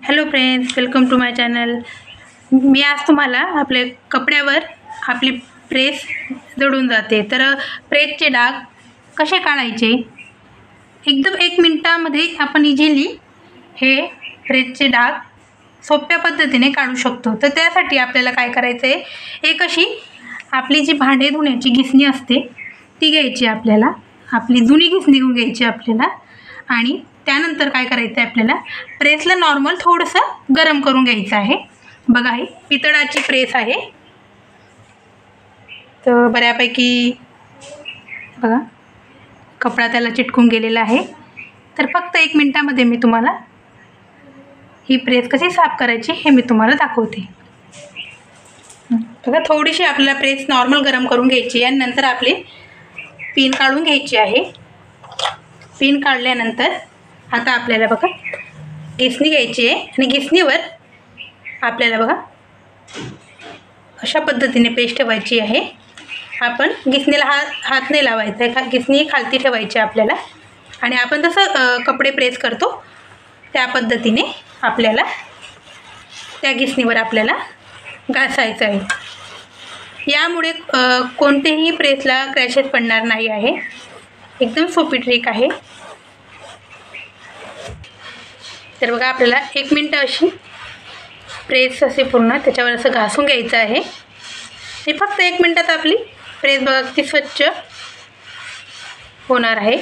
Hello friends, welcome to my channel. मी आज तुम्हाला आपल्या कपड्यावर आपली प्रेस जळून जाते तर प्रेसचे डाग कसे काढायचे एकदम 1 मिनिटामध्ये आपण इझिली हे प्रेसचे डाग सोप्या पद्धतीने काढू शकतो। तर त्यासाठी आपल्याला काय करायचं आहे, एक अशी आपली जी भांडे धुण्याची घिसणी असते ती घ्यायची, आपल्याला आपली जुनी घिसणी घेऊन घ्यायची आपल्याला। आणि त्यानंतर काय करायचं आहे, आपल्याला प्रेसला नॉर्मल थोडंसं गरम करून घ्यायचं आहे। बघा, ही पितळाची प्रेस आहे, तर बऱ्यापैकी बघा कपडा त्याला चिटकून गेलेला आहे। तर फक्त 1 मिनिटामध्ये मी तुम्हाला ही प्रेस कशी साफ करायची हे मी तुम्हाला दाखवते। बघा, थोडीशी आपल्याला प्रेस नॉर्मल गरम करून घ्यायची आणि नंतर आपली पिन काढून घ्यायची आहे। पिन काढल्यानंतर आता आपल्याला बघा घिसणी घ्यायची आहे आणि घिसणीवर आपल्याला बघा अशा पद्धतीने पेस्ट ठेवायची आहे। आपण घिसणीला हात नाही लावायचा आहे, घिसणी खालती ठेवायची आपल्याला। आणि आपण जसं कपडे प्रेस करतो त्या पद्धतीने आपल्याला त्या घिसणीवर आपल्याला घासायचं आहे। यामुळे कोणतेही प्रेसला क्रॅशेस पडणार नाही आहे, एकदम सोपी ट्रिक आहे। तर बघा, आपल्याला 1 मिनिट अशी प्रेस असे पूर्ण त्याच्यावर असं घासून घ्यायचं आहे। हे फक्त 1 मिनिटात आपली प्रेस बघा किती स्वच्छ होणार आहे,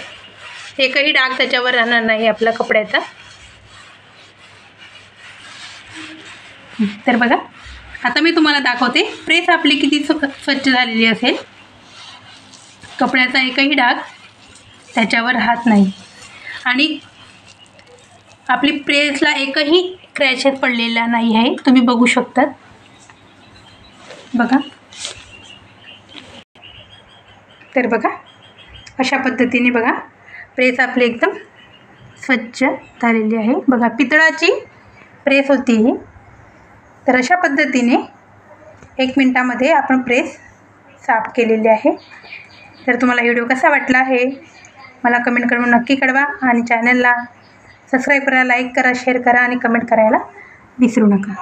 एकही डाग त्याच्यावर राहणार नाही आपल्या कपड्याचा। तर बघा, आता मी तुम्हाला दाखवते प्रेस आपली किती स्वच्छ झालेली असेल, कपड्याचा एकही डाग त्याच्यावर राहत नाही आणि आपली प्रेसला एकही क्रॅचेस पडलेला नाही आहे, तुम्ही बघू शकता। बघा, तर बघा अशा पद्धतीने बघा प्रेस आपली एकदम स्वच्छ झालेली आहे। बघा, पितळाची प्रेस होती ही। तर अशा पद्धतीने 1 मिनिटामध्ये आपण प्रेस साफ केलेली आहे। तर तुम्हाला व्हिडिओ कसा वाटला आहे मला कमेंट करून नक्की कळवा आणि चॅनलला सबस्क्राईब करा, लाईक करा, शेअर करा आणि कमेंट करायला विसरू नका।